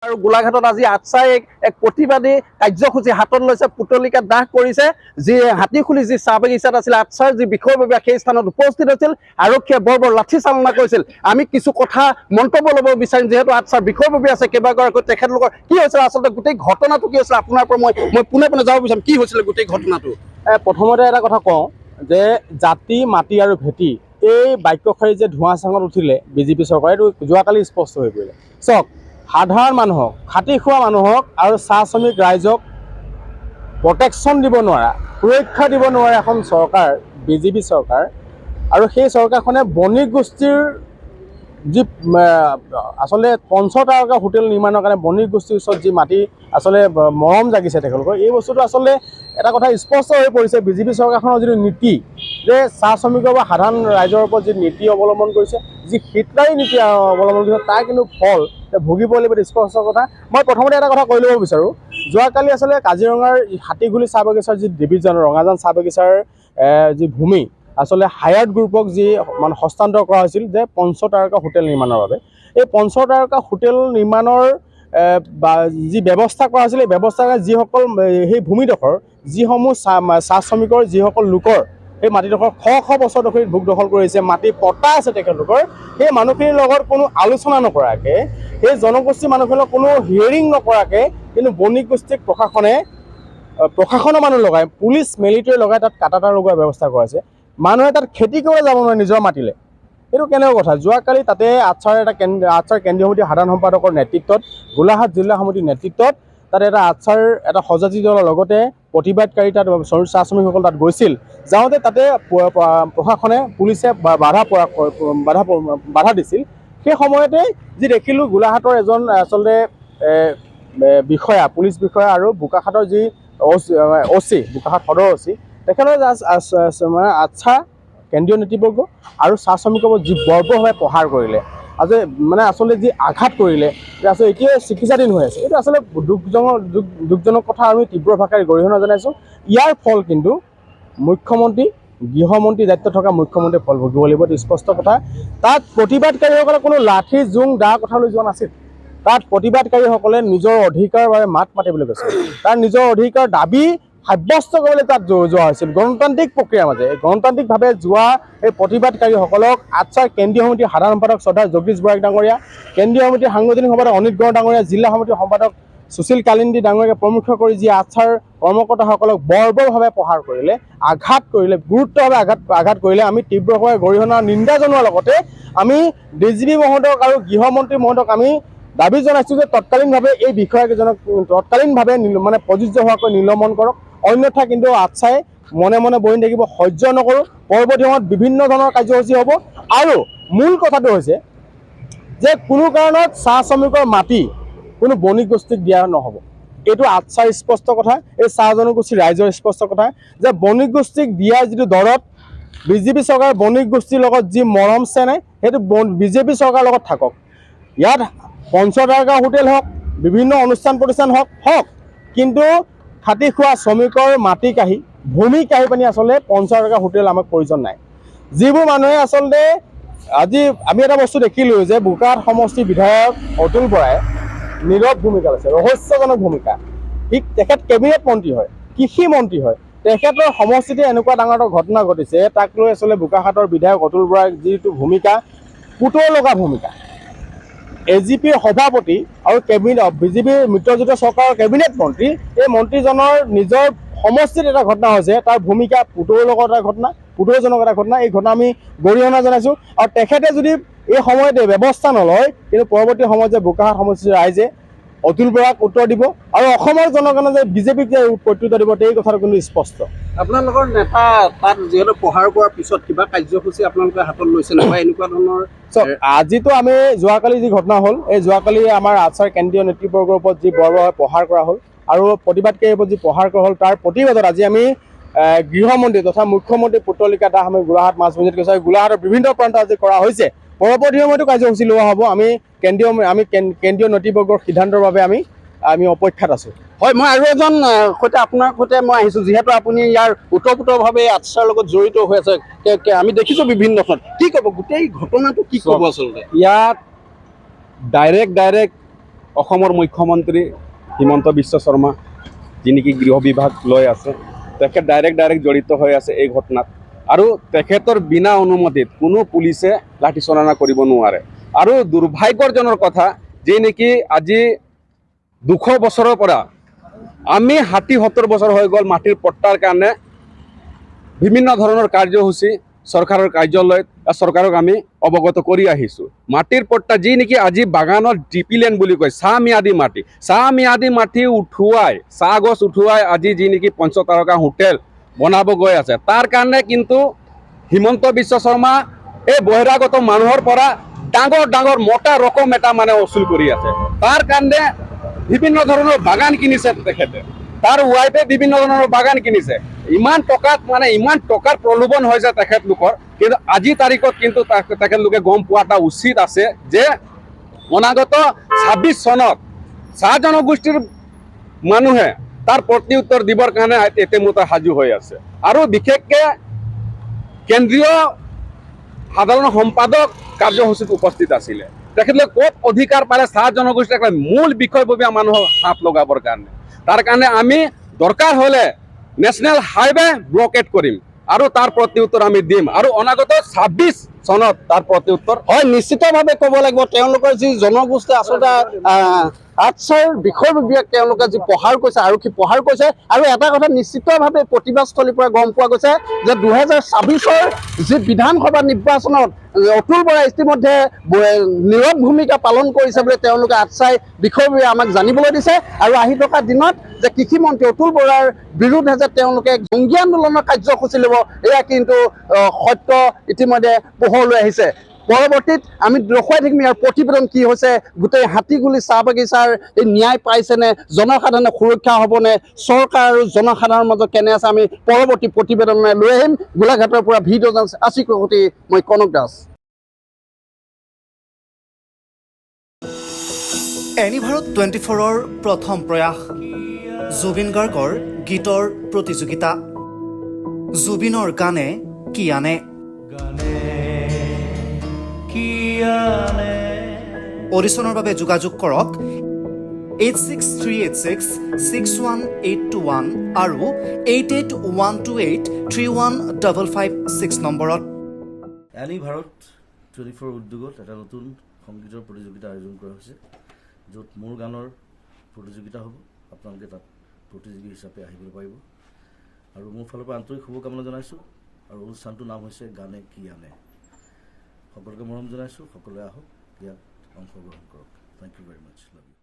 আৰু গোলাঘাটত আজি আটছাই এক প্ৰতিবাদী কাৰ্যসূচী হাতত লৈছে, পুতলিকা দাহ কৰিছে। যি হাতীখুলি যি চাহ বাগিচাত আছিল আটছাৰ যি বিষয়ববীয়া সেই স্থানত উপস্থিত আছিল, আৰক্ষীয়ে বৰ লাঠি চালনা কৰিছিল। আমি কিছু কথা মন্তব্য ল'ব বিচাৰিম, যিহেতু আটছাৰ বিষয়ববী আছে কেইবাগৰাকী, তেখেতলোকৰ কি হৈছিল আচলতে গোটেই ঘটনাটো কি হৈছিল আপোনাৰ পৰা মই পোনে যাব বিচাৰিম, কি হৈছিলে গোটেই ঘটনাটো? প্ৰথমতে এটা কথা কওঁ যে জাতি, মাটি আৰু ভেটি এই বাক্যশাৰী যে ধোঁৱা চাঙত উঠিলে বিজেপি চৰকাৰে, এইটো যোৱাকালি স্পষ্ট হৈ পৰিলে। চাওক, সাধাৰণ মানুহক, খাটি খোৱা মানুহক আৰু চাহ শ্ৰমিক ৰাইজক প্ৰটেকশ্যন দিব নোৱাৰা, সুৰক্ষা দিব নোৱাৰা এখন চৰকাৰ বিজেপি চৰকাৰ, আৰু সেই চৰকাৰখনে বণিক গোষ্ঠীৰ যি আচলতে পঞ্চতাৰকা হোটেল নিৰ্মাণৰ কাৰণে বণিক গোষ্ঠীৰ ওচৰত যি মাটি আচলতে মৰম জাগিছে তেখেতলোকৰ, এই বস্তুটো আচলতে এটা কথা স্পষ্ট হৈ পৰিছে। বিজেপি চৰকাৰখনৰ যিটো নীতি, যে চাহ শ্ৰমিকৰ বা সাধাৰণ ৰাইজৰ ওপৰত যি নীতি অৱলম্বন কৰিছে, যি হিটলাৰী নীতি অৱলম্বন কৰিছে, তাৰ কিন্তু ফল ভুগিব লাগিব, স্পষ্ট কথা। মই প্ৰথমতে এটা কথা কৈ ল'ব বিচাৰোঁ, যোৱাকালি আচলতে কাজিৰঙাৰ হাতীগুলি চাহ বাগিচাৰ যি ডিভিজন, ৰঙাজান চাহ বাগিচাৰ যি ভূমি আচলতে হায়াৰ্ড গ্ৰুপক যি মানে হস্তান্তৰ কৰা হৈছিল যে পঞ্চতাৰকা হোটেল নিৰ্মাণৰ বাবে। এই পঞ্চতাৰকা হোটেল নিৰ্মাণৰ বা যি ব্যৱস্থা কৰা হৈছিল, এই ব্যৱস্থা যিসকল সেই ভূমিডোখৰ, যিসমূহ চাহ শ্ৰমিকৰ যিসকল লোকৰ সেই মাটিডোখৰ শ বছৰ ধৰি ভোগ দখল কৰিছে, মাটি পট্টা আছে তেখেতলোকৰ, সেই মানুহখিনিৰ লগত কোনো আলোচনা নকৰাকৈ, সেই জনগোষ্ঠীৰ মানুহখিনিৰ কোনো হিয়াৰিং নকৰাকৈ কিন্তু বণিক গোষ্ঠীক প্ৰশাসনৰ মানুহ লগাই, পুলিচ মিলিটাৰী লগাই তাত কাটাতাৰ লগোৱাৰ ব্যৱস্থা কৰাইছে। মানুহে তাত খেতি কৰিব যাব নোৱাৰে নিজৰ মাটিলে। এইটো কেনেকুৱা কথা? যোৱাকালি তাতে আটছাৰ কেন্দ্ৰীয় সমিতিৰ সাধাৰণ সম্পাদকৰ নেতৃত্বত, গোলাঘাট জিলা সমিতিৰ নেতৃত্বত তাত আটছাৰ সজাতি দলৰ লগতে প্ৰতিবাদকাৰী তাত চাহ শ্ৰমিকসকল তাত গৈছিল। যাওঁতে তাতে প্ৰশাসনে, পুলিচে বাধা দিছিল। সেই সময়তে যি দেখিলোঁ, গোলাঘাটৰ এজন আচলতে বিষয়া, পুলিচ বিষয়া আৰু বোকাখাটৰ যি অ'চি, বোকাখাট সদৰ অ'চি, তেখেতৰ মানে আটছা কেন্দ্ৰীয় নেতৃবৰ্গ আৰু চাহ শ্ৰমিকৰ যি বৰ্বৰভাৱে প্ৰহাৰ কৰিলে, মানে আচলতে যি আঘাত কৰিলে, আচলতে এতিয়া চিকিৎসাধীন হৈ আছে। এইটো আচলতে দুখজনক কথা, আমি তীব্ৰ ভাষাৰে গৰিহণা জনাইছোঁ। ইয়াৰ ফল কিন্তু মুখ্যমন্ত্ৰী, গৃহমন্ত্ৰী দায়িত্বত থকা মুখ্যমন্ত্ৰীয়ে ফল ভুগিব লাগিব, এইটো স্পষ্ট কথা। তাত প্ৰতিবাদকাৰীসকলে কোনো লাঠি জোং দা কথা লৈ যোৱা নাছিল। তাত প্ৰতিবাদকাৰীসকলে নিজৰ অধিকাৰৰ বাবে মাত মাতিবলৈ গৈছিল, তাৰ নিজৰ অধিকাৰ দাবী সাব্যস্ত কৰিবলৈ তাত যোৱা হৈছিল গণতান্ত্ৰিক প্ৰক্ৰিয়াৰ মাজে। গণতান্ত্ৰিকভাৱে যোৱা এই প্ৰতিবাদকাৰীসকলক আটছাৰ কেন্দ্ৰীয় সমিতিৰ সাধাৰণ সম্পাদক শ্ৰদ্ধা জগদীশ বৰাক ডাঙৰীয়া, কেন্দ্ৰীয় সমিতিৰ সাংগঠনিক সম্পাদক অনিত গড় ডাঙৰীয়া, জিলা সমিতিৰ সম্পাদক সুশীল কালিন্দী ডাঙৰীয়াকে প্ৰমুখ কৰি যি আটছাৰ কৰ্মকৰ্তাসকলক বৰ্বৰভাৱে প্ৰহাৰ কৰিলে, আঘাত কৰিলে, গুৰুত্বভাৱে আঘাত কৰিলে, আমি তীব্ৰভাৱে গৰিহণা নিন্দা জনোৱাৰ লগতে আমি ডিজিপি মহোদয়ক আৰু গৃহমন্ত্ৰী মহোদয়ক আমি দাবী জনাইছোঁ যে তৎকালীনভাৱে এই বিষয়াকেইজনক তৎকালীনভাৱে মানে প্ৰযোজ্য হোৱাকৈ নিলম্বন কৰক, অন্যথা কিন্তু আটছাই মনে মনে বহি থাকিব, সহ্য নকৰোঁ। পৰৱৰ্তী সময়ত বিভিন্ন ধৰণৰ কাৰ্যসূচী হ'ব। আৰু মূল কথাটো হৈছে যে কোনো কাৰণত চাহ শ্ৰমিকৰ মাটি কোনো বণিক গোষ্ঠীক দিয়া নহ'ব। এইটো আটছাৰ স্পষ্ট কথা, এই চাহ জনগোষ্ঠীৰ ৰাইজৰ স্পষ্ট কথা যে বণিক গোষ্ঠীক দিয়াৰ যিটো দৰত বিজেপি চৰকাৰ বণিক গোষ্ঠীৰ লগত যি মৰম চেনেহ, সেইটো বিজেপি চৰকাৰৰ লগত থাকক। ইয়াত পঞ্চতাৰকা হোটেল হওক, বিভিন্ন অনুষ্ঠান প্ৰতিষ্ঠান হওক, কিন্তু খাটি খোৱা শ্ৰমিকৰ মাটি কাঢ়ি, ভূমি কাঢ়ি পানি আচলতে পঞ্চতাৰকা হোটেল আমাক প্ৰয়োজন নাই। যিবোৰ মানুহে আচলতে আজি আমি এটা বস্তু দেখিলোঁ যে বোকাখাট সমষ্টিৰ বিধায়ক অতুল বৰাই নীৰৱ ভূমিকা লৈছে, ৰহস্যজনক ভূমিকা। তেখেত কেবিনেট মন্ত্ৰী হয়, কৃষি মন্ত্ৰী হয়, তেখেতৰ সমষ্টিতে এনেকুৱা ডাঙৰ এটা ঘটনা ঘটিছে, তাক লৈ আচলতে বোকাখাটৰ বিধায়ক অতুল বৰাৰ যিটো ভূমিকা, পুতৌ লগা ভূমিকা। এজিপিৰ সভাপতি আৰু বিজেপিৰ মিত্ৰজোঁটৰ চৰকাৰৰ কেবিনেট মন্ত্ৰী, এই মন্ত্ৰীজনৰ নিজৰ সমষ্টিত এটা ঘটনা হৈছে, তাৰ ভূমিকা পুতৌৰ লগত এটা ঘটনা, পুতৌজনক এটা ঘটনা। এই ঘটনা আমি গৰিহণা জনাইছোঁ। আৰু তেখেতে যদি এই সময়তে ব্যৱস্থা নলয়, কিন্তু পৰৱৰ্তী সময়ত যে বোকাখাট সমষ্টিৰ ৰাইজে অতুল বৰাক উত্তৰ দিব আৰু অসমৰ জনগণে যে বিজেপিক যে প্ৰত্যুত্তৰ দিব, এই কথাটো কিন্তু স্পষ্ট। আপোনালোকৰ নেতা তাত যিহেতু প্ৰহাৰ কৰাৰ পিছত কিবা কাৰ্যসূচী আপোনালোকে হাতত লৈছে নে বা এনেকুৱা ধৰণৰ? আজিতো আমি যোৱাকালি যি ঘটনা হ'ল, এই যোৱাকালি আমাৰ আটছাৰ কেন্দ্ৰীয় নেতৃবৰ্গৰ ওপৰত যি বৰ্বৰভাৱে প্ৰহাৰ কৰা হ'ল আৰু প্ৰতিবাদকাৰীৰ ওপৰত যি প্ৰহাৰ কৰা হ'ল, তাৰ প্ৰতিবাদত আজি আমি গৃহমন্ত্ৰী তথা মুখ্যমন্ত্ৰী পুতলিকা দাহ আমি গোলাঘাট মাছ মজিয়াত গৈছোঁ। গোলাঘাটৰ বিভিন্ন প্ৰান্ত আজি কৰা হৈছে। পৰৱৰ্তী সময়তো কাৰ্যসূচী লোৱা হ'ব। আমি কেন্দ্ৰীয় নেতৃবৰ্গৰ সিদ্ধান্তৰ বাবে আমি অপেক্ষাত আছোঁ। হয়, মই আৰু এজন সৈতে আপোনাৰ সৈতে মই আহিছোঁ, যিহেতু আপুনি ইয়াৰ ওতঃপ্ৰোতভাৱে আটছাৰ লগত জড়িত হৈ আছে। আমি দেখিছোঁ বিভিন্নখন, কি ক'ব গোটেই ঘটনাটো, কি ক'ব আচলতে? ইয়াত ডাইৰেক্ট অসমৰ মুখ্যমন্ত্ৰী হিমন্ত বিশ্ব শৰ্মা যি নেকি গৃহ বিভাগ লৈ আছে তেখেত ডাইৰেক্ট জড়িত হৈ আছে এই ঘটনাত আৰু তেখেতৰ বিনা অনুমতিত কোনো পুলিচে লাঠিচালনা কৰিব নোৱাৰে আৰু দুৰ্ভাগ্যজনক কথা যি নেকি আজি 200 বছৰৰ পৰা আমি 60-70 বছৰ হৈ গ'ল মাটিৰ পট্টাৰ কাৰণে বিভিন্ন ধৰণৰ কাৰ্যসূচী চৰকাৰৰ কাৰ্যালয়ত চৰকাৰক আমি অৱগত কৰি আহিছোঁ মাটিৰ পট্টা যি নেকি আজি বাগানৰ ডিপি লেণ্ড বুলি কয় চাহ ম্যাদী মাটি উঠুৱাই চাহ গছ উঠুৱাই আজি যি নেকি পঞ্চতাৰকা হোটেল বনাব গৈ আছে তাৰ কাৰণে কিন্তু হিমন্ত বিশ্ব শৰ্মা এই বহিৰাগত মানুহৰ পৰা ডাঙৰ মোটা ৰকম এটা মানে উচুল কৰি আছে তাৰ কাৰণে বিভিন্ন ধৰণৰ বাগান কিনিছে তেখেতে তাৰ ৱাইফে বিভিন্ন ধৰণৰ বাগান কিনিছে ইমান টকাৰ প্ৰলোভন হৈছে তেখেতলোকৰ কিন্তু আজি তাৰিখত কিন্তু তেখেতলোকে গম পোৱাটা উচিত আছে যে অনাগত 26 চনত চাহ জনগোষ্ঠীৰ মানুহে তাৰ প্ৰত্যুত্তৰ দিবৰ কাৰণে ইতিমধ্যে সাজু হৈ আছে আৰু বিশেষকৈ কেন্দ্ৰীয় সাধাৰণ সম্পাদক কাৰ্যসূচীত উপস্থিত আছিলে তেখেতলোকে ক'ত অধিকাৰ পালে চাহ জনগোষ্ঠীৰ একটা মূল বিষয়ববীয়া মানুহক হাত লগাবৰ কাৰণে তাৰ কাৰণে আমি দৰকাৰ হ'লে নেশ্যনেল হাইৱে ব্লকেট কৰিম আৰু তাৰ প্ৰত্যুত্তৰ আমি দিম আৰু অনাগত 26 চনত তাৰ প্ৰত্যুত্তৰ হয় নিশ্চিতভাৱে ক'ব লাগিব তেওঁলোকৰ যি জনগোষ্ঠী আচলতে আচ্ছাৰ বিষয়ববীয়াক তেওঁলোকে যি প্ৰহাৰ কৰিছে আৰক্ষী প্ৰহাৰ কৰিছে আৰু এটা কথা নিশ্চিতভাৱে প্ৰতিবাদস্থলীৰ পৰা গম পোৱা গৈছে যে 2026ৰ যি বিধানসভা নিৰ্বাচনত অতুল বৰাই ইতিমধ্যে নীৰৱ ভূমিকা পালন কৰিছে বুলি তেওঁলোকে আচ্ছাই বিষয়ববীয়া আমাক জানিবলৈ দিছে আৰু আহি থকা দিনত যে কৃষিমন্ত্ৰী অতুল বৰাৰ বিৰুদ্ধে যে তেওঁলোকে জংগী আন্দোলনৰ কাৰ্যসূচী ল'ব এয়া কিন্তু সত্য ইতিমধ্যে পোহৰলৈ আহিছে পৰৱৰ্তীত আমি দেখুৱাই থাকিম ইয়াৰ প্ৰতিবেদন কি হৈছে গোটেই হাতীগুলি চাহ বাগিচাৰ এই ন্যায় পাইছেনে জনসাধাৰণে সুৰক্ষা হ'বনে চৰকাৰ আৰু জনসাধাৰণৰ মাজত কেনে আছে আমি পৰৱৰ্তী প্ৰতিবেদনলৈ লৈ আহিম গোলাঘাটৰ পৰা ভিডিঅ' জাৰ্নেলিষ্ট আশিকৰ সৈতে মই কনক দাস এনি ভাৰত 24ৰ প্ৰথম প্ৰয়াস জুবিন গাৰ্গৰ গীতৰ প্ৰতিযোগিতা জুবিনৰ গানে কি আনে অডিশ্যনৰ বাবে যোগাযোগ কৰক 8638661821 আৰু 8812831556 নম্বৰত এনি ভাৰত 24 উদ্যোগত এটা নতুন সংগীতৰ প্ৰতিযোগিতা আয়োজন কৰা হৈছে য'ত মোৰ গানৰ প্ৰতিযোগিতা হ'ব আপোনালোকে তাত প্ৰতিযোগী হিচাপে আহিবলৈ পাৰিব আৰু মোৰ ফালৰ পৰা আন্তৰিক শুভকামনা জনাইছোঁ আৰু অনুষ্ঠানটোৰ নাম হৈছে গানে কি আনে সকলোকে মৰম জনাইছোঁ সকলোৱে আহক ইয়াত অংশগ্ৰহণ কৰক thank you very much love U